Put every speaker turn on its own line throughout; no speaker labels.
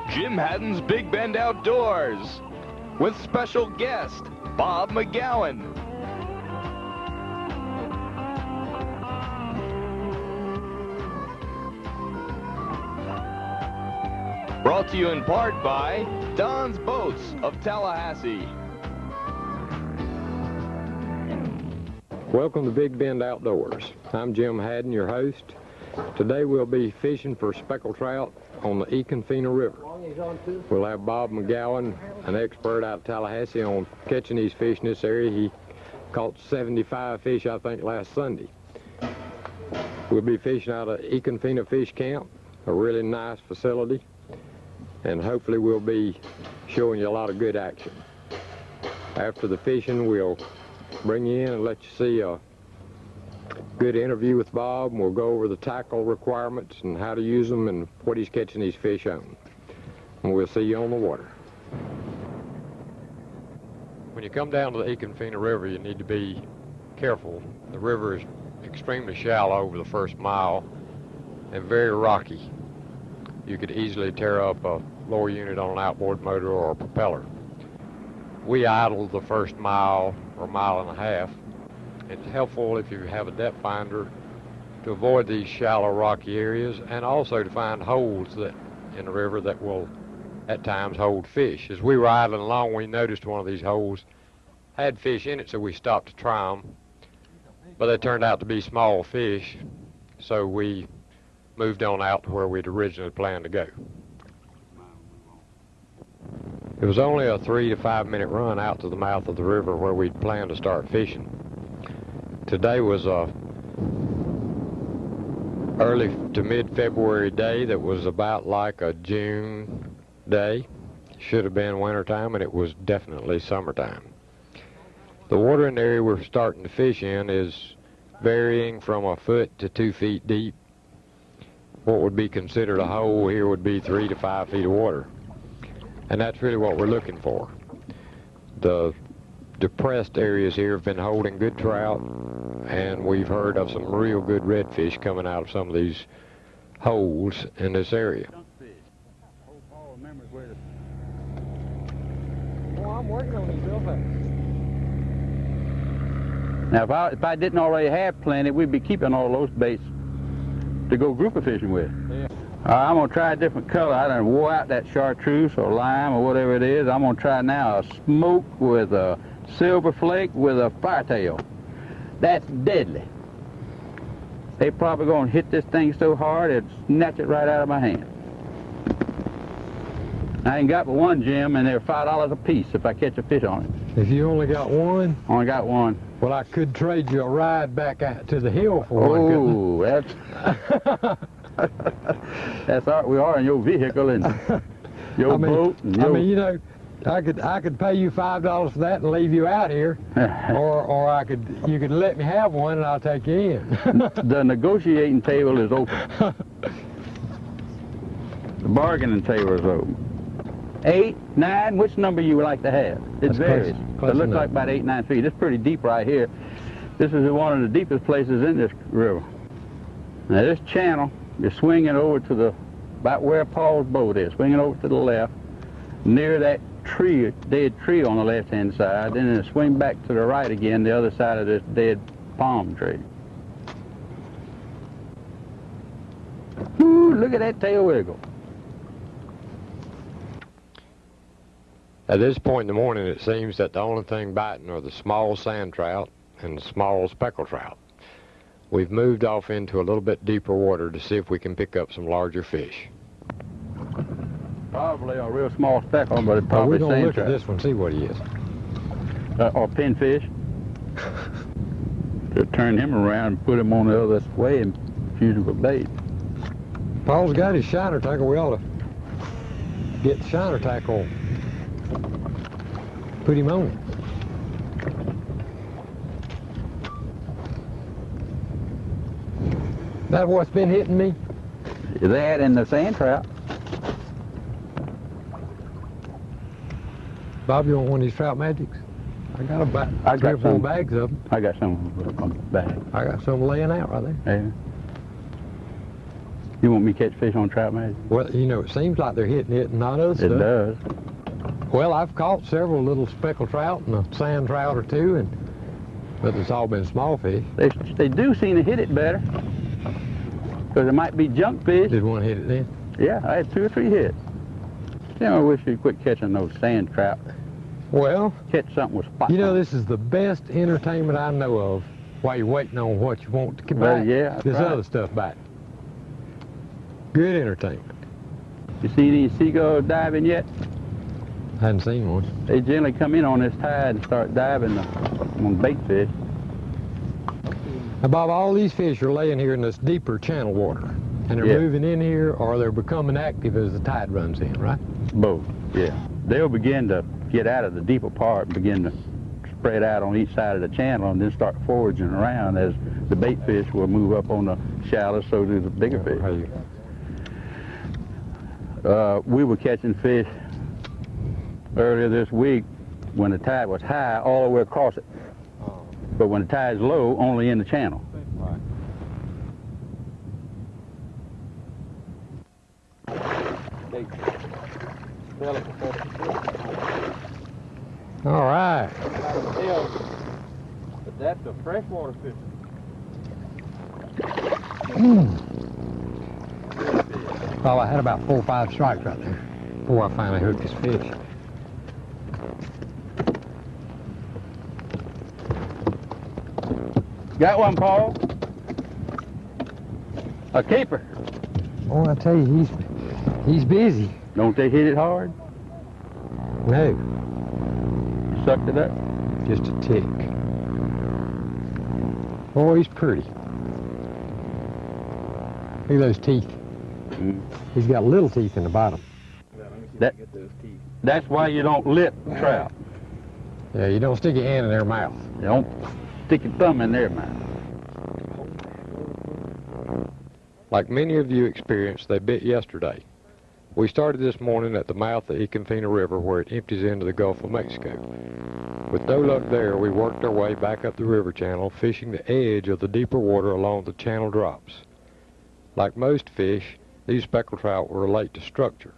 Jim Haddon's Big Bend Outdoors with special guest Bob McGowan. Brought to you in part by Don's Boats of Tallahassee.
Welcome to Big Bend Outdoors. I'm Jim Haddon, your host. Today we'll be fishing for speckled trout on the Econfina River. We'll have Bob McGowan, an expert out of Tallahassee, on catching these fish in this area. He caught 75 fish, I think, last Sunday. We'll be fishing out of Econfina Fish Camp, a really nice facility, and hopefully we'll be showing you a lot of good action. After the fishing, we'll bring you in and let you see a good interview with Bob, and we'll go over the tackle requirements and how to use them and what he's catching these fish on. And we'll see you on the water. When you come down to the Econfina River, you need to be careful. The river is extremely shallow over the first mile and very rocky. You could easily tear up a lower unit on an outboard motor or a propeller. We idled the first mile or mile and a half. It's helpful if you have a depth finder to avoid these shallow rocky areas, and also to find holes that in the river that will at times hold fish. As we were idling along, we noticed one of these holes had fish in it, so we stopped to try them, but they turned out to be small fish, so we moved on out to where we'd originally planned to go. It was only a 3 to 5 minute run out to the mouth of the river where we'd planned to start fishing. Today was a early to mid-February day that was about like a June day. Should have been wintertime, and it was definitely summertime. The water in the area we're starting to fish in is varying from a foot to 2 feet deep. What would be considered a hole here would be 3 to 5 feet of water. And that's really what we're looking for. The depressed areas here have been holding good trout, and we've heard of some real good redfish coming out of some of these holes in this area.
I'm working on these real fast.
Now, if I didn't already have plenty, we'd be keeping all those baits to go grouper fishing with.
Yeah.
I'm going to try a different color. I done wore out that chartreuse or lime or whatever it is. I'm going to try now a smoke with a silver flake with a firetail. That's deadly. They probably going to hit this thing so hard it'd snatch it right out of my hand. I ain't got but one, Jim, and they're $5 a piece if I catch a fish on it.
If you only got one?
Only got one.
Well, I could trade you a ride back out to the hill for one, couldn't I?
That's... That's all, we are in your vehicle and your boat. And your...
I mean, you know, I could pay you $5 for that and leave you out here, or you could let me have one and I'll take you in.
The negotiating table is open. The bargaining table is open. 8, 9, which number you would like to have? It varies. It looks like about 8, 9 feet. It's pretty deep right here. This is one of the deepest places in this river. Now this channel, you're swinging over to the, about where Paul's boat is, swinging over to the left, near that tree, dead tree on the left-hand side, then it'll swing back to the right again, the other side of this dead palm tree. Ooh, look at that tail wiggle.
At this point in the morning, it seems that the only thing biting are the small sand trout and the small speckled trout. We've moved off into a little bit deeper water to see if we can pick up some larger fish.
Probably a real small speckle, but it's probably
we're going to look
trout.
at this one, see what he is.
Or pinfish. To turn him around and put him on the other way and use him for bait.
Paul's got his shiner tackle. We ought to get the shiner tackle, put him on it. That what's been hitting me?
That and the sand trout.
Bob, you want one of these trout magics? I got about
I
three
got
or four
some.
bags of them.
I got some on the bag.
I got some laying out right there.
Yeah. You want me to catch fish on trout magic?
Well, you know, it seems like they're hitting it and not other stuff.
It does.
Well, I've caught several little speckled trout and a sand trout or two, but it's all been small fish.
They do seem to hit it better. Because it might be junk fish.
Did one hit it then?
Yeah, I had 2 or 3 hits. I wish you'd quit catching those sand trout.
Well,
Catch something with spots.
you know,
on it.
this is the best entertainment I know of while you're waiting on what you want to get
Well,
back.
yeah, that's
this
right.
other stuff back. Good entertainment.
You see these seagulls diving yet?
Hadn't seen one.
They generally come in on this tide and start diving on bait fish.
Now, Bob, all these fish are laying here in this deeper channel water, and they're
Yeah.
moving in here, or they're becoming active as the tide runs in, right?
Both, yeah. They'll begin to get out of the deeper part and begin to spread out on each side of the channel and then start foraging around as the bait fish will move up on the shallow, so do the bigger fish. We were catching fish earlier this week when the tide was high all the way across it. But when the tide's low, only in the channel.
All right.
But that's a freshwater fish.
Well, I had about 4 or 5 strikes right there before I finally hooked this fish.
Got one, Paul. A keeper.
Oh, I tell you, he's busy.
Don't they hit it hard?
No,
Sucked it up.
just a tick. Oh, he's pretty. Look at those teeth. He's got little teeth in the bottom.
That's why you don't lip trout.
Yeah, you don't stick your hand in their mouth.
You don't stick your thumb in their mouth.
Like many of you experienced, they bit yesterday. We started this morning at the mouth of the Econfina River where it empties into the Gulf of Mexico. With no luck there, we worked our way back up the river channel, fishing the edge of the deeper water along the channel drops. Like most fish, these speckled trout will relate to structure.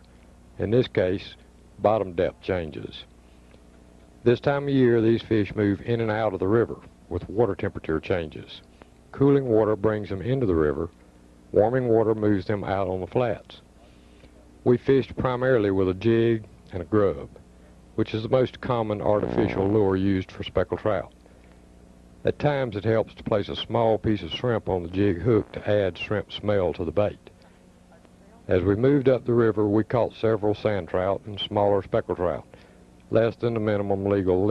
In this case, bottom depth changes. This time of year, these fish move in and out of the river with water temperature changes. Cooling water brings them into the river. Warming water moves them out on the flats. We fished primarily with a jig and a grub, which is the most common artificial lure used for speckled trout. At times it helps to place a small piece of shrimp on the jig hook to add shrimp smell to the bait. As we moved up the river, we caught several sand trout and smaller speckled trout, less than the minimum legal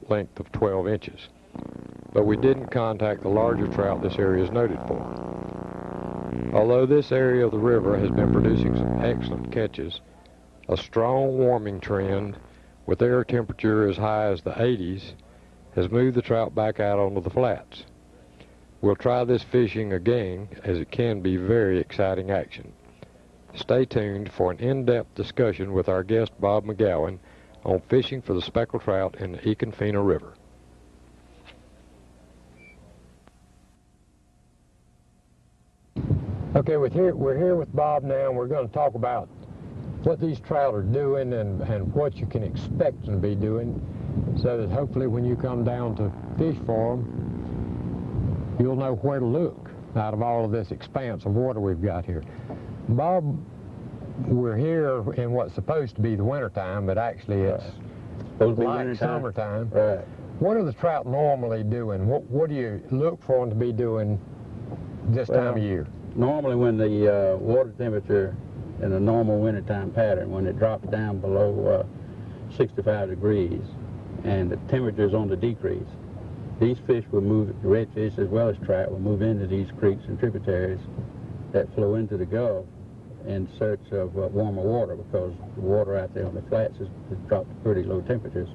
length of 12 inches. But we didn't contact the larger trout this area is noted for. Although this area of the river has been producing some excellent catches, a strong warming trend with air temperature as high as the 80s has moved the trout back out onto the flats. We'll try this fishing again, as it can be very exciting action. Stay tuned for an in-depth discussion with our guest Bob McGowan on fishing for the speckled trout in the Econfina River. Okay, we're here with Bob now, and we're going to talk about what these trout are doing and what you can expect them to be doing, so that hopefully when you come down to fish for them, you'll know where to look out of all of this expanse of water we've got here. Bob, we're here in what's supposed to be the wintertime, but actually it's like summertime.
Right.
What are the trout normally doing? What do you look for them to be doing this time of year?
Normally when the water temperature in a normal wintertime pattern, when it drops down below 65 degrees and the temperature is on the decrease, these fish will move, redfish as well as trout, will move into these creeks and tributaries that flow into the Gulf in search of warmer water, because the water out there on the flats has dropped to pretty low temperatures.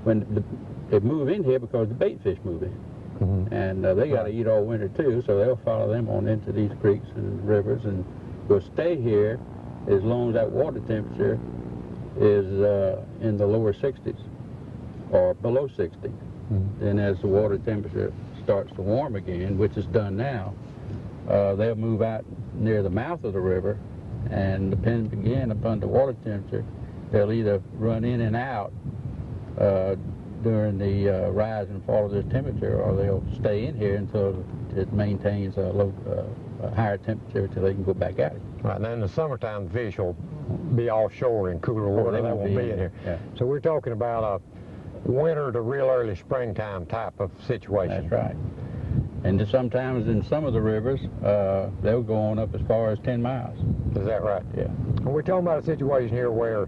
They move in here because the bait fish move in.
Mm-hmm.
And they got to eat all winter too, so they'll follow them on into these creeks and rivers, and will stay here as long as that water temperature is in the lower 60s. or below 60. Then as the water temperature starts to warm again, which is done now, they'll move out near the mouth of the river, and depending again upon the water temperature, they'll either run in and out during the rise and fall of this temperature, or they'll stay in here until it maintains a higher temperature till they can go back out.
Right, now in the summertime, the fish will be offshore in cooler water. They won't be in here.
Yeah.
So we're talking about a winter to real early springtime type of situation.
That's right. And sometimes in some of the rivers, they'll go on up as far as 10 miles.
Is that right?
Yeah.
And we're talking about a situation here where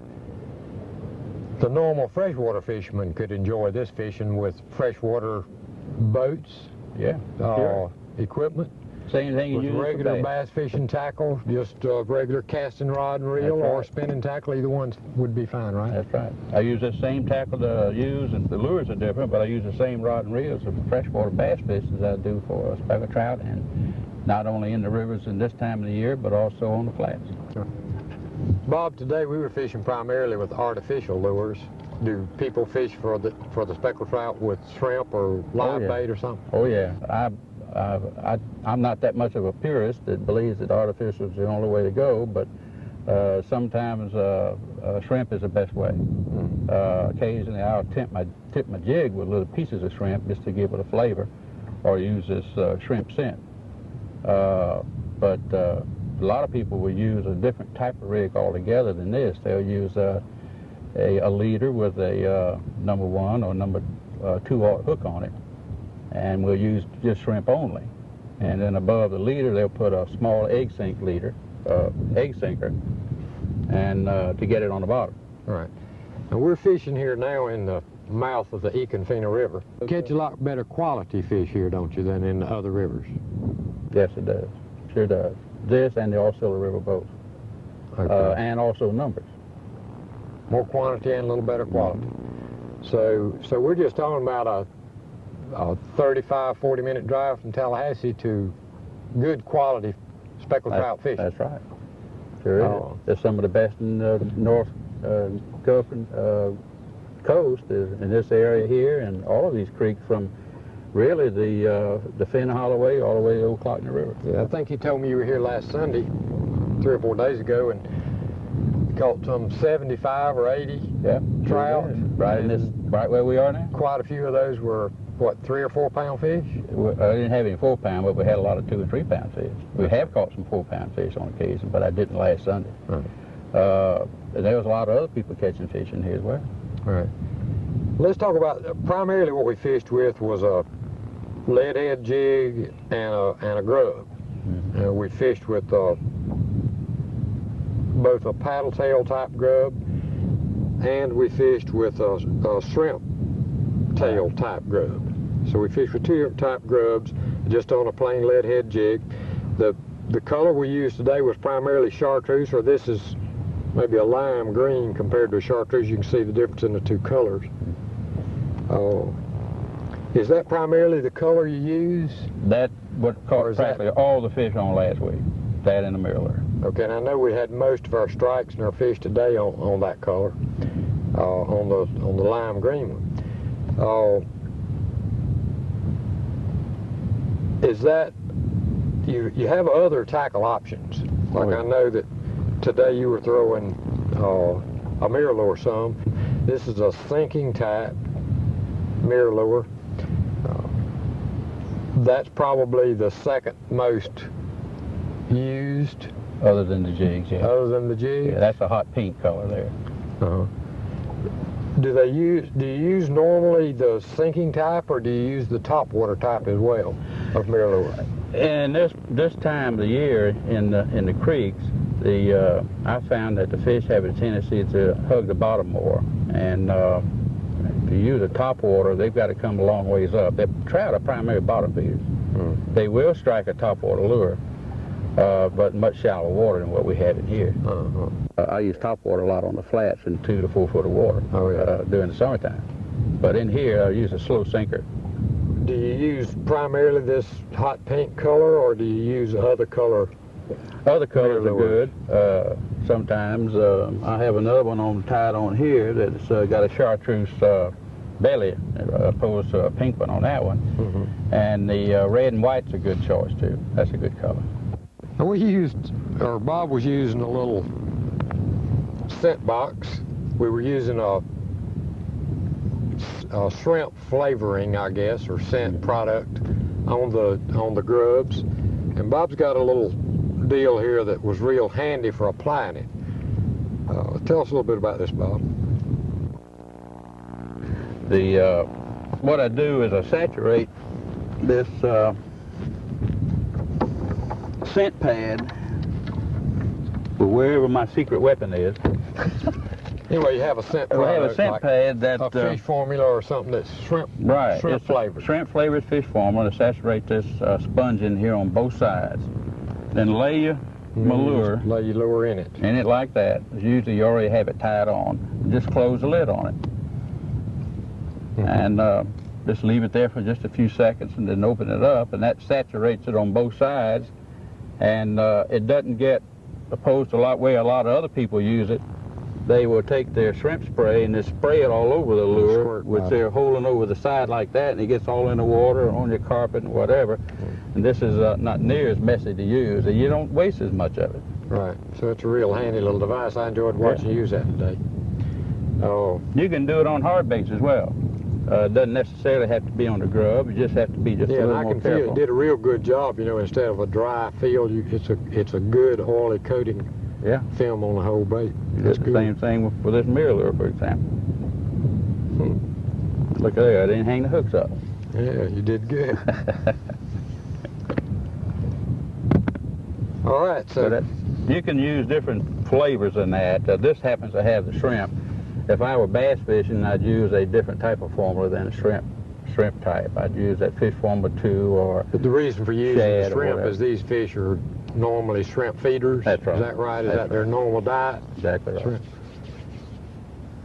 the normal freshwater fisherman could enjoy this fishing with freshwater boats,
Yeah. Sure.
equipment,
Same thing you
with
use for
regular
bass.
bass fishing tackle, just regular casting rod and reel,
That's right.
or spinning tackle. Either one would be fine, right?
That's right. I use the same tackle that I use, and the lures are different, but I use the same rod and reels for freshwater bass fish as I do for speckled trout, and not only in the rivers in this time of the year, but also on the flats.
Sure. Bob, today we were fishing primarily with artificial lures. Do people fish for the speckled trout with shrimp or live bait or something?
Oh yeah, I'm not that much of a purist that believes that artificial is the only way to go, but sometimes shrimp is the best way. Occasionally I'll tip my jig with little pieces of shrimp just to give it a flavor, or use this shrimp scent. But a lot of people will use a different type of rig altogether than this. They'll use a leader with a number 1 or number 2 hook on it, and we'll use just shrimp only. And then above the leader, they'll put a small egg sinker, and to get it on the bottom.
Right. And we're fishing here now in the mouth of the Econfina River. You catch a lot better quality fish here, don't you, than in the other rivers?
Yes, it does. Sure does. This and the Auxiliary River both.
Okay.
And also numbers.
More quantity and a little better quality. So we're just talking about a 35, 40-minute drive from Tallahassee to good quality speckled trout fish.
That's right. Sure is. There's some of the best in the North Gulf coast is in this area here, and all of these creeks from really the Finn Holloway all the way to Old Clockney River.
Yeah, I think you told me you were here last Sunday, 3 or 4 days ago, and caught some 75 or 80 trout.
Right where we are now.
Quite a few of those were, what, 3 or 4 pound fish?
I didn't have any 4 pound, but we had a lot of 2 and 3 pound fish. We have caught some 4 pound fish on occasion, but I didn't last Sunday.
Right.
There was a lot of other people catching fish in here as well.
Right. Let's talk about primarily what we fished with was a lead head jig and a grub. We fished with both a paddle tail type grub, and we fished with a shrimp tail type grub. So we fished with 2 different type grubs just on a plain lead head jig. The color we used today was primarily chartreuse, or this is maybe a lime green compared to a chartreuse. You can see the difference in the 2 colors. Is that primarily the color you use?
That's what caught practically all the fish on last week, that and the mirror.
Okay, and I know we had most of our strikes and our fish today on that color, on the lime green one. Is that, you have other tackle options? Like I know that today you were throwing a mirror lure some. This is a sinking type mirror lure. That's probably the second most used.
Other than the jigs, yeah.
Other than the jig?
Yeah, that's a hot pink color there.
Do you use normally the sinking type, or do you use the top water type as well of mirror lure?
And this time of the year in the creeks, I found that the fish have a tendency to hug the bottom more, and to use the top water, they've got to come a long ways up. The trout are primary bottom feeders. They will strike a top water lure, but much shallower water than what we have in here. I use top water a lot on the flats in 2 to 4 foot of water during the summertime. But in here, I use a slow sinker.
Do you use primarily this hot pink color, or do you use other color?
Other colors are good. Sometimes I have another one tied on here that's got a chartreuse belly, opposed to a pink one on that one. And the red and white's a good choice too. That's a good color.
And we used, or Bob was using a little scent box. We were using a shrimp flavoring, I guess, or scent product on the grubs. And Bob's got a little deal here that was real handy for applying it. Tell us a little bit about this, Bob.
What I do is I saturate this scent pad with wherever my secret weapon is.
Anyway, you have a scent product,
I have a scent
like
pad that
a fish formula or something that's shrimp,
right,
shrimp flavored.
Shrimp flavored fish formula to saturate this sponge in here on both sides. Then lay your lure.
Lay your lure in it.
In it like that. Usually you already have it tied on. Just close the lid on it. And just leave it there for just a few seconds and then open it up, and that saturates it on both sides. And it doesn't get, opposed to a way a lot of other people use it, they will take their shrimp spray and just spray it all over the lure, which they're holding over the side like that, and it gets all in the water or on your carpet and whatever. And this is not near as messy to use, and you don't waste as much of it.
Right. So it's a real handy little device. I enjoyed watching you use that today. Oh.
You can do it on hard baits as well. It doesn't necessarily have to be on the grub. You just have to be just a little more careful.
Yeah, and I can feel it did a real good job. You know, instead of a dry field, it's a good oily coating.
Yeah.
Film on the whole bait.
That's the same thing with this mirror lure, for example. Look at there, I didn't hang the hooks up.
Yeah, you did good. All right, so
you can use different flavors in that. This happens to have the shrimp. If I were bass fishing, I'd use a different type of formula than a shrimp type. I'd use that fish formula 2 or
But the reason for using the shrimp is these fish are normally shrimp feeders.
That's right.
Is that right? Is that their normal diet?
Exactly right.
Shrimp.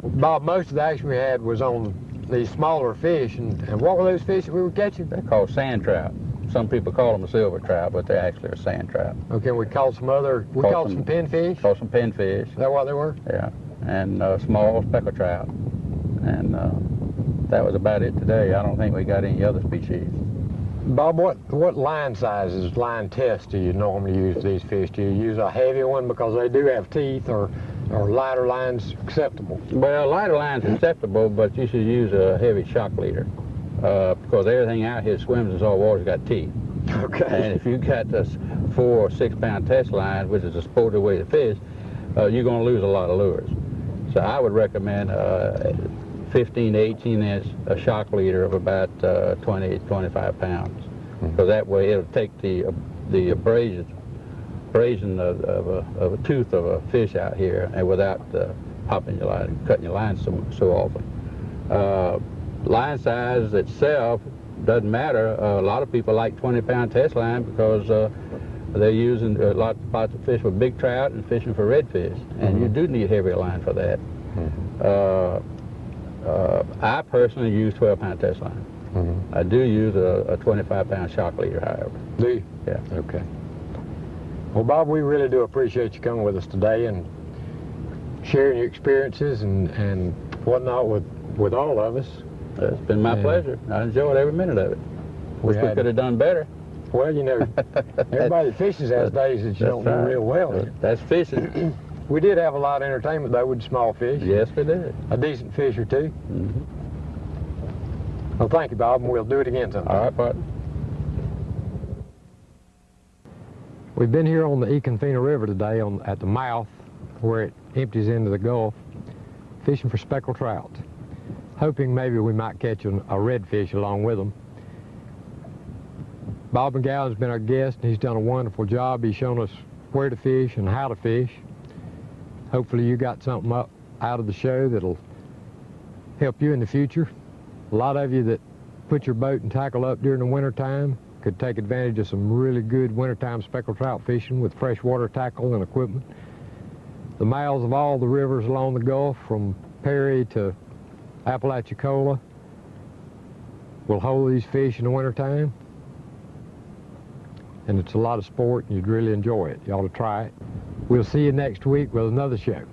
Bob, most of the action we had was on these smaller fish, and what were those fish that we were catching?
They're called sand trout. Some people call them a silver trout, but they actually are sand trout.
Okay, we caught some pinfish?
Caught some pinfish.
Is that what they were?
Yeah, and small speckled trout. And that was about it today. I don't think we got any other species.
Bob, what line sizes, line tests do you normally use for these fish? Do you use a heavy one because they do have teeth, or lighter lines acceptable?
Well, lighter lines acceptable, but you should use a heavy shock leader because everything out here swims in salt water's got teeth.
Okay.
And if you got this 4 or 6 pound test line, which is a sporty way to fish, you're going to lose a lot of lures. So I would recommend 15 to 18 inch a shock leader of about 20 to 25 pounds. So that way it'll take the abrasion of a tooth of a fish out here, and without popping your line and cutting your line so often. Line size itself doesn't matter. A lot of people like 20-pound test line because they're using lots of fish with big trout and fishing for redfish, and you do need heavier line for that. I personally use 12-pound test line. I do use a 25-pound shock leader, however.
Do you?
Yeah.
Okay. Well, Bob, we really do appreciate you coming with us today and sharing your experiences and whatnot with all of us.
It's been my pleasure. I enjoyed every minute of it. Wish we could have done better.
Well, you know, everybody that fishes has days that you don't do real well.
That's fishing.
We did have a lot of entertainment, though, with small fish.
Yes, we did.
A decent fish or two. Well, thank you, Bob, and we'll do it again sometime.
All right, partner.
We've been here on the Econfina River today at the mouth where it empties into the Gulf, fishing for speckled trout, hoping maybe we might catch a redfish along with them. Bob McGowan's been our guest, and he's done a wonderful job. He's shown us where to fish and how to fish. Hopefully you got something out of the show that'll help you in the future. A lot of you that put your boat and tackle up during the wintertime could take advantage of some really good wintertime speckled trout fishing with freshwater tackle and equipment. The mouths of all the rivers along the Gulf, from Perry to Apalachicola, will hold these fish in the wintertime. And it's a lot of sport, and you'd really enjoy it. You ought to try it. We'll see you next week with another show.